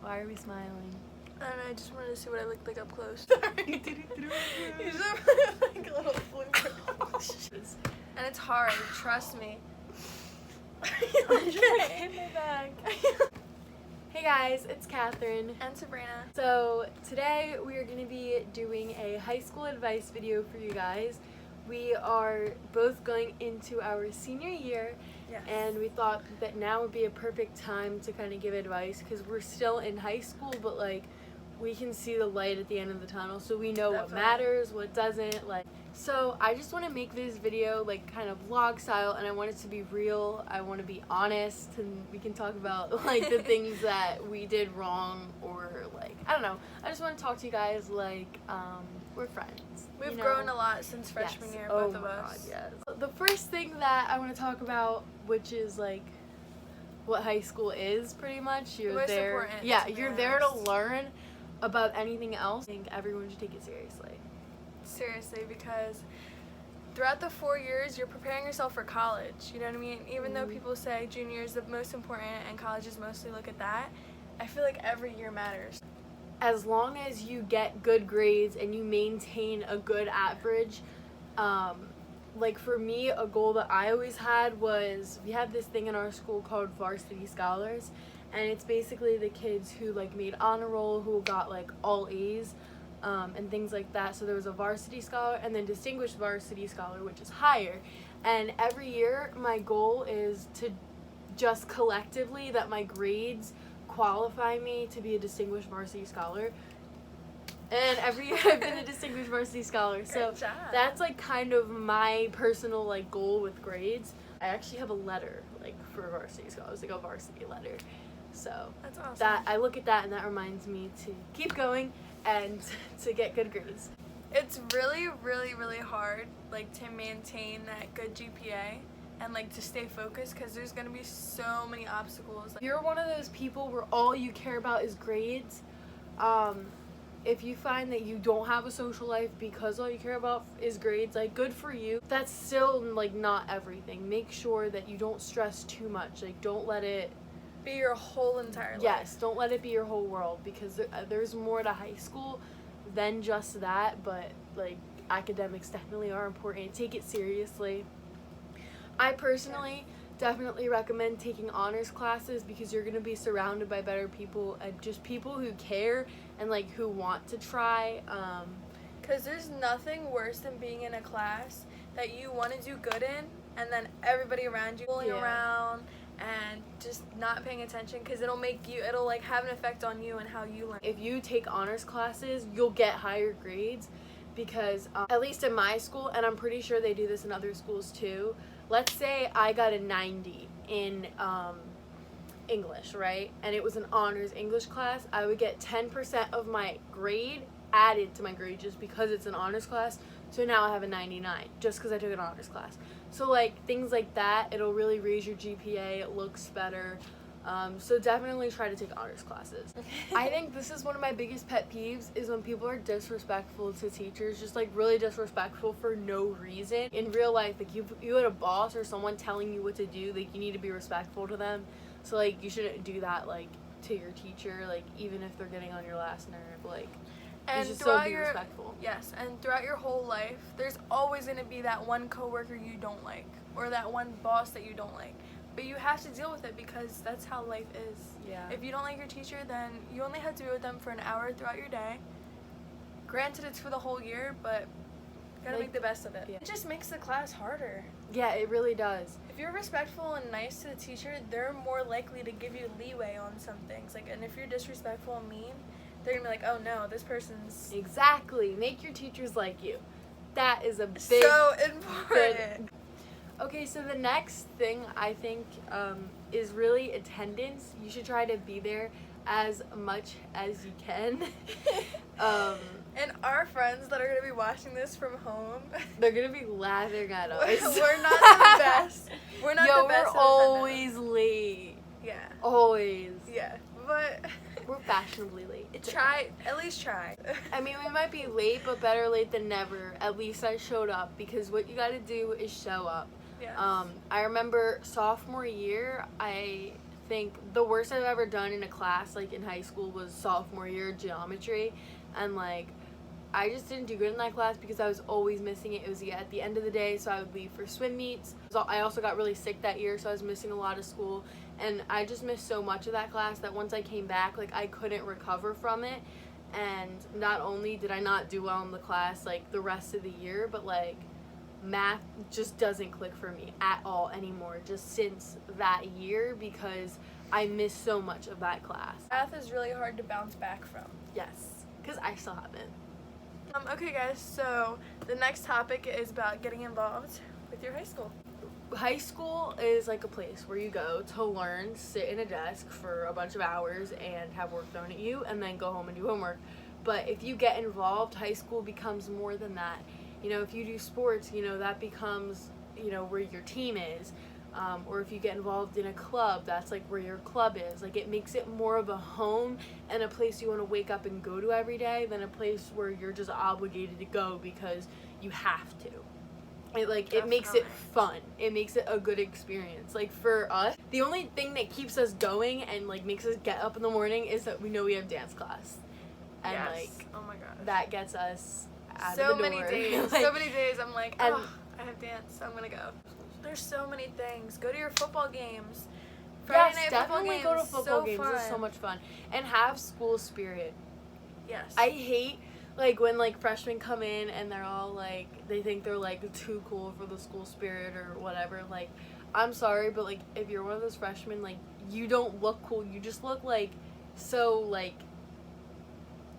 Why are we smiling? I don't know, I just wanted to see what I looked like up close. Sorry. You just like a little flipper. And it's hard, trust me. Okay. In my bag. Hey guys, it's Catherine. And Sabrina. So today we are going to be doing a high school advice video for you guys. We are both going into our senior year, Yes. and we thought that now would be a perfect time to kind of give advice because we're still in high school, but like we can see the light at the end of the tunnel, so we know what matters, what doesn't. Like, so I just want to make this video like kind of vlog style, and I want it to be real. I want to be honest, and we can talk about like the things that we did wrong, or like I don't know. I just want to talk to you guys like we're friends. We've grown a lot since freshman year, both of us. God, yes. The first thing that I want to talk about, which is like what high school is, pretty much. You're there. Yeah, you're there to learn about anything else. I think everyone should take it seriously. Seriously, because throughout the 4 years, you're preparing yourself for college. You know what I mean? Even though people say junior year is the most important and college is mostly look at that, I feel like every year matters. As long as you get good grades and you maintain a good average, like for me, a goal that I always had was, we have this thing in our school called Varsity Scholars, and it's basically the kids who like made honor roll, who got like all A's, and things like that. So there was a varsity scholar and then distinguished varsity scholar, which is higher. And every year my goal is to just collectively that my grades qualify me to be a distinguished varsity scholar. And every year I've been a distinguished varsity scholar. So that's like kind of my personal like goal with grades. I actually have a letter like for varsity scholars, like a varsity letter. So that's awesome. That I look at that and that reminds me to keep going and to get good grades. It's really, really, really hard like to maintain that good GPA and like to stay focused, because there's gonna be so many obstacles. If you're one of those people where all you care about is grades, if you find that you don't have a social life because all you care about is grades, like good for you. That's still like not everything. Make sure that you don't stress too much. Like don't let it be your whole entire life. Yes, don't let it be your whole world, because there's more to high school than just that, but like academics definitely are important. Take it seriously. I personally definitely recommend taking honors classes, because you're going to be surrounded by better people and just people who care and like who want to try. Because there's nothing worse than being in a class that you want to do good in, and then everybody around you fooling around and just not paying attention, because it'll like have an effect on you and how you learn. If you take honors classes, you'll get higher grades, because at least in my school, and I'm pretty sure they do this in other schools too, let's say I got a 90 in English, right? And it was an honors English class. I would get 10% of my grade added to my grade just because it's an honors class. So now I have a 99 just because I took an honors class. So like things like that, it'll really raise your GPA. It looks better. So definitely try to take honors classes. I think this is one of my biggest pet peeves, is when people are disrespectful to teachers, just like really disrespectful for no reason. In real life, like you had a boss or someone telling you what to do, like you need to be respectful to them. So like you shouldn't do that like to your teacher, like even if they're getting on your last nerve, like and you should still be respectful. Yes, and throughout your whole life, there's always going to be that one coworker you don't like, or that one boss that you don't like. But you have to deal with it, because that's how life is. Yeah. If you don't like your teacher, then you only have to be with them for an hour throughout your day. Granted, it's for the whole year, but you gotta make the best of it. Yeah. It just makes the class harder. Yeah, it really does. If you're respectful and nice to the teacher, they're more likely to give you leeway on some things. Like, and if you're disrespectful and mean, they're gonna be like, oh no, this person's... Exactly. Make your teachers like you. That is a big... So important. Okay, so the next thing I think is really attendance. You should try to be there as much as you can. And our friends that are going to be watching this from home, they're going to be laughing at us. We're not the best. We're not the best. We're always late. Yeah. Always. Yeah, but... We're fashionably late. At least try. I mean, we might be late, but better late than never. At least I showed up, because what you gotta do is show up. Yes. I remember sophomore year, I think the worst I've ever done in a class, like, in high school was sophomore year geometry, and, like, I just didn't do good in that class because I was always missing it. It was at the end of the day, so I would leave for swim meets. So I also got really sick that year, so I was missing a lot of school, and I just missed so much of that class that once I came back, like, I couldn't recover from it. And not only did I not do well in the class, like, the rest of the year, but, like, math just doesn't click for me at all anymore, just since that year, because I missed so much of that class. Math is really hard to bounce back from. Yes, because I still haven't. Okay guys, so the next topic is about getting involved with your high school. High school is like a place where you go to learn, sit in a desk for a bunch of hours and have work thrown at you, and then go home and do homework. But if you get involved, high school becomes more than that. You know, if you do sports, you know, that becomes, you know, where your team is. Or if you get involved in a club, that's like where your club is. Like, it makes it more of a home and a place you want to wake up and go to every day than a place where you're just obligated to go because you have to. It makes it fun. It makes it a good experience. Like, for us, the only thing that keeps us going and, like, makes us get up in the morning is that we know we have dance class. And, yes. Like, oh my gosh, that gets us out so of the many door. days. Like, so many days I'm like, and- oh, I have dance, so I'm gonna go. There's so many things. Go to your football games. Yes, night definitely football go to games, football so games. fun. It's so much fun. And have school spirit. Yes. I hate, like, when, like, freshmen come in and they're all, like, they think they're, like, too cool for the school spirit or whatever. Like, I'm sorry, but, like, if you're one of those freshmen, like, you don't look cool. You just look, like, so, like,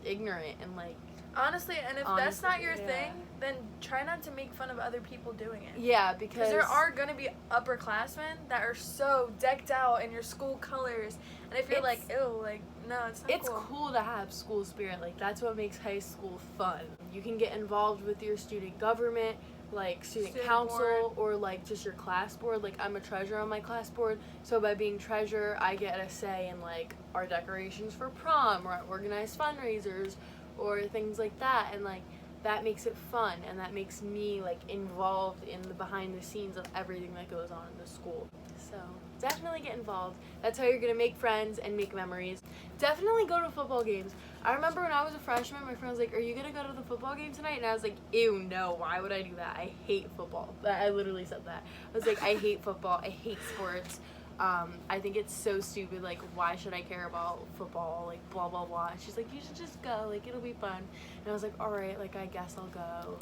ignorant and, like, Honestly, and if that's not your yeah. thing, then try not to make fun of other people doing it. yeah, because Because there are going to be upperclassmen that are so decked out in your school colors. And if you're like, ew, like, no, it's not it's cool. cool to have school spirit. Like, that's what makes high school fun. You can get involved with your student government, like student council, or like just your class board. Like, I'm a treasurer on my class board, so by being treasurer, I get a say in, like, our decorations for prom or our organized fundraisers or things like that. And, like, that makes it fun, and that makes me, like, involved in the behind the scenes of everything that goes on in the school. So definitely get involved. That's how you're gonna make friends and make memories. Definitely go to football games. I remember when I was a freshman, my friend was like, are you gonna go to the football game tonight? And I was like, ew, no, why would I do that? I hate football. I literally said that. I was like, I hate football. I hate sports. I think it's so stupid. Like, why should I care about football? Like, blah, blah, blah. And she's like, you should just go. Like, it'll be fun. And I was like, all right, like, I guess I'll go.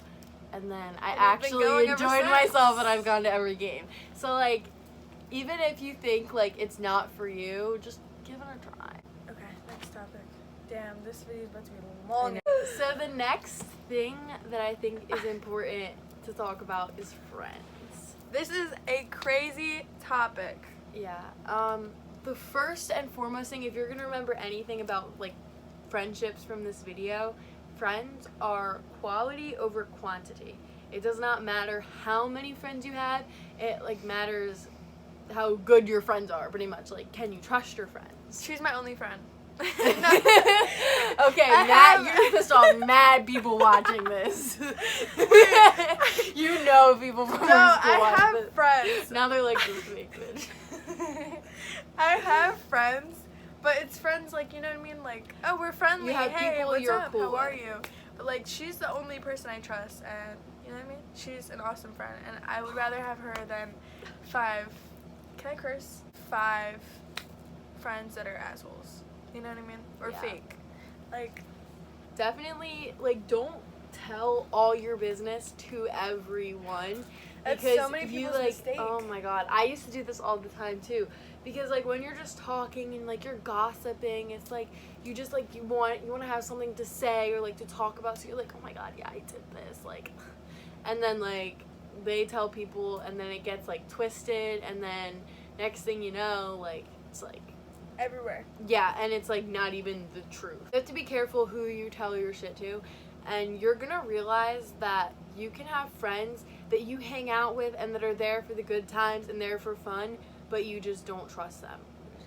And then I actually enjoyed myself, and I've gone to every game. So, like, even if you think, like, it's not for you, just give it a try. Okay, next topic. Damn, this video is about to be long. So the next thing that I think is important to talk about is friends. This is a crazy topic. Yeah. The first and foremost thing, if you're gonna remember anything about, like, friendships from this video, friends are quality over quantity. It does not matter how many friends you have. It, like, matters how good your friends are, pretty much. Like, can you trust your friends? She's my only friend. Okay, Matt, you're pissed off mad people watching this. You know people from No, our school I watch have this. friends. Now they're like, this fake bitch. I have friends, but it's friends, like, you know what I mean? Like, oh, we're friendly. You have hey, people what's you're up? cool How are with. you? But, like, she's the only person I trust, and you know what I mean? She's an awesome friend, and I would rather have her than 5. Can I curse? 5 friends that are assholes. You know what I mean? Or Yeah. fake. Like, Definitely, like, don't tell all your business to everyone. That's Because so many you, people's like, mistake. oh my god, I used to do this all the time too. Because, like, when you're just talking and, like, you're gossiping, it's like you just, like, you want to have something to say or, like, to talk about, so you're like, oh my god, yeah, I did this, like, and then, like, they tell people, and then it gets, like, twisted, and then next thing you know, like, it's like, everywhere. yeah, and it's, like, not even the truth. You have to be careful who you tell your shit to, and you're gonna realize that you can have friends that you hang out with and that are there for the good times and there for fun, but you just don't trust them.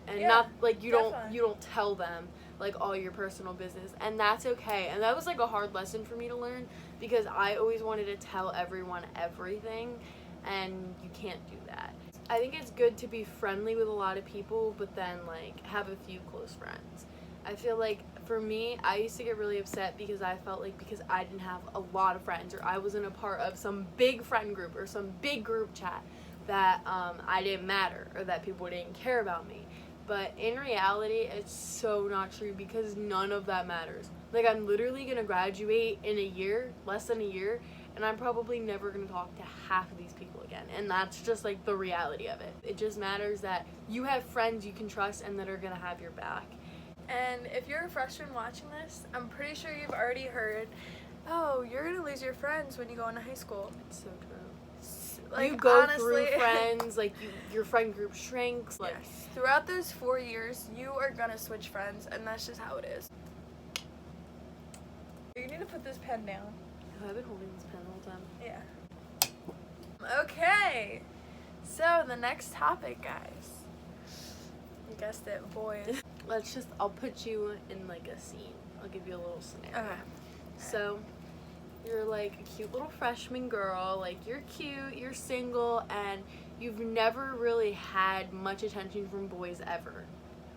And Yeah, not, like, you definitely. don't tell them, like, all your personal business, and that's okay. And that was, like, a hard lesson for me to learn, because I always wanted to tell everyone everything, and you can't do that. I think it's good to be friendly with a lot of people, but then, like, have a few close friends. I feel like, for me, I used to get really upset because I felt like because I didn't have a lot of friends, or I wasn't a part of some big friend group or some big group chat, that I didn't matter, or that people didn't care about me. But in reality, it's so not true, because none of that matters. Like, I'm literally going to graduate in a year, less than a year, and I'm probably never going to talk to half of these people again. And that's just, like, the reality of it. It just matters that you have friends you can trust and that are going to have your back. And if you're a freshman watching this, I'm pretty sure you've already heard, oh, you're going to lose your friends when you go into high school. It's so true. Like, you go honestly, through friends, like, your friend group shrinks. Like, yes. Throughout those 4 years, you are going to switch friends, and that's just how it is. You need to put this pen down. Oh, I've been holding this pen the whole time. Yeah. Okay. So, the next topic, guys. You guessed it, boys. I'll put you in, like, a scene. I'll give you a little scenario. Okay. So, you're, like, a cute little freshman girl. Like, you're cute, you're single, and you've never really had much attention from boys ever.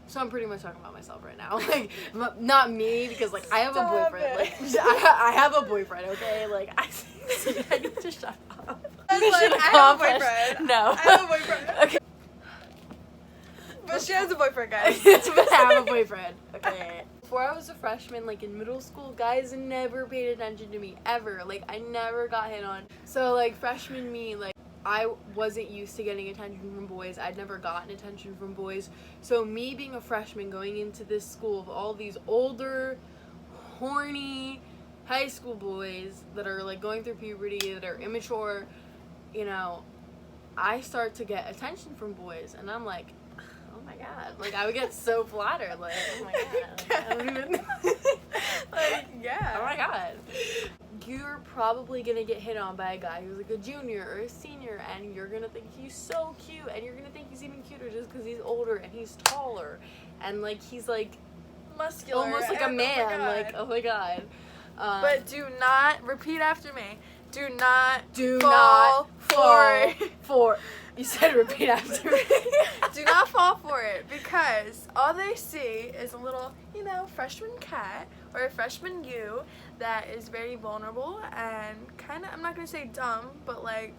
So I'm pretty much talking about myself right now. Like, not me, because, like, I have a boyfriend. Like, I have a boyfriend, okay? Like, I need to shut up. I was like, I have a boyfriend. No. I have a boyfriend. Okay. But she has a boyfriend, guys. But I have a boyfriend. Okay. Before I was a freshman, like, in middle school, guys never paid attention to me, ever. Like, I never got hit on. So, like, freshman me, like, I wasn't used to getting attention from boys. I'd never gotten attention from boys. So me being a freshman going into this school of all these older, horny high school boys that are, like, going through puberty, that are immature, you know, I start to get attention from boys, and I'm like, oh my god. Like, I would get so flattered. Like, oh my god. Like, I don't even Like, yeah. Oh my god. You're probably gonna get hit on by a guy who's, like, a junior or a senior, and you're gonna think he's so cute, and you're gonna think he's even cuter just because he's older and he's taller, and, like, he's, like, muscular, almost like a man. Like, oh my god. But do not repeat after me. Do not fall for. You said repeat after me. Do not fall for it, because all they see is a little, you know, freshman cat or a freshman you that is very vulnerable and kind of, I'm not going to say dumb, but, like,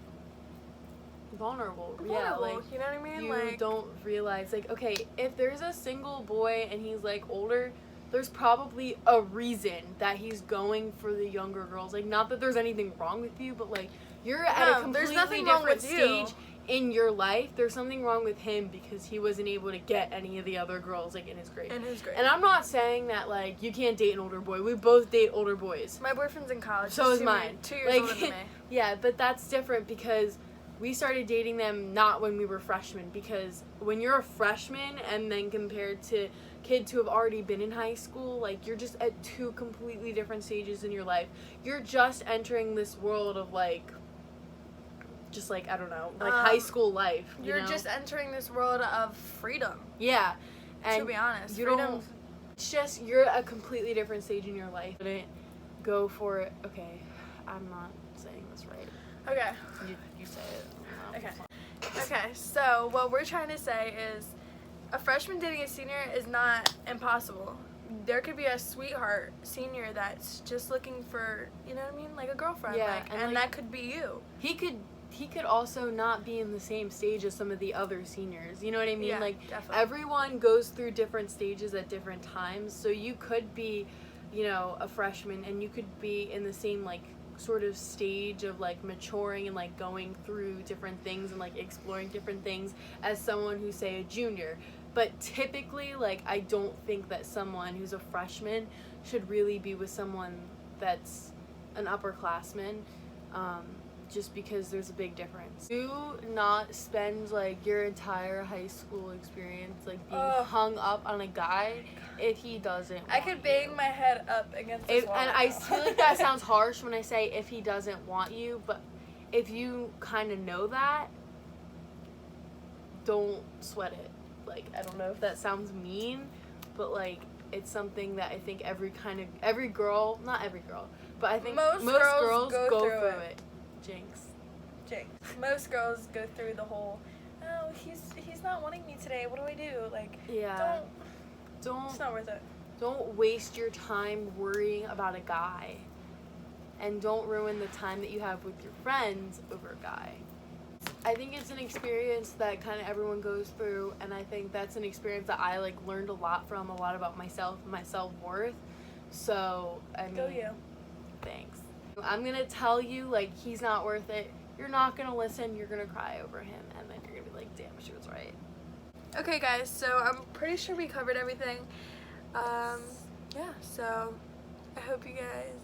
vulnerable. Yeah, like, you know what I mean? You like, don't realize, like, okay, if there's a single boy and he's, like, older, there's probably a reason that he's going for the younger girls. Like, not that there's anything wrong with you, but, like, you're at a completely different stage in your life. There's something wrong with him because he wasn't able to get any of the other girls, like, in his grade. And I'm not saying that, like, you can't date an older boy. We both date older boys. My boyfriend's in college. So is mine. 2 years like, older than me. Yeah, but that's different because we started dating them not when we were freshmen, because when you're a freshman and then compared to kids who have already been in high school, like, you're just at two completely different stages in your life. You're just entering this world of, like, just, like, I don't know, like, high school life. You're just entering this world of freedom. Yeah. And to be honest, it's just, you're at a completely different stage in your life. Didn't go for it. Okay, I'm not saying this right. Okay. You say it. Okay, so what we're trying to say is a freshman dating a senior is not impossible. There could be a sweetheart senior that's just looking for, you know what I mean, like a girlfriend. Yeah, like, and that could be you. He could also not be in the same stage as some of the other seniors. You know what I mean? Yeah, like, definitely. Everyone goes through different stages at different times. So you could be, you know, a freshman, and you could be in the same, like, sort of stage of, like, maturing and, like, going through different things and, like, exploring different things as someone who's, say, a junior. But typically, like, I don't think that someone who's a freshman should really be with someone that's an upperclassman, just because there's a big difference. Do not spend, like, your entire high school experience, like, being hung up on a guy if he doesn't want I could bang my head up against this wall. And I feel like that sounds harsh when I say if he doesn't want you, but if you kind of know that, don't sweat it. Like, I don't know if that sounds mean, but, like, it's something that I think every girl, not every girl, but I think most girls go through it. Jinx. Most girls go through the whole, oh, he's not wanting me today. What do I do? Like, Yeah. Don't it's not worth it. Don't waste your time worrying about a guy. And don't ruin the time that you have with your friends over a guy. I think it's an experience that kind of everyone goes through, and I think that's an experience that I like learned a lot from, a lot about myself, my self-worth. So, I mean, Go you. Thanks. I'm gonna tell you, like, he's not worth it. You're not gonna listen, you're gonna cry over him, and then you're gonna be like, damn, she was right. Okay, guys, so I'm pretty sure we covered everything. Yeah, so I hope you guys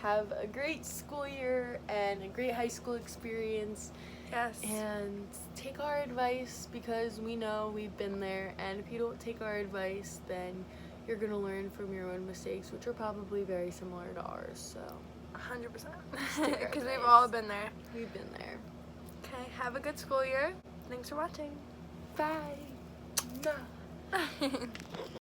have a great school year and a great high school experience. Yes. And take our advice, because we know we've been there, and if you don't take our advice, then you're gonna learn from your own mistakes, which are probably very similar to ours. So 100%, because we've all been there. We've been there. Okay, have a good school year. Thanks for watching. Bye.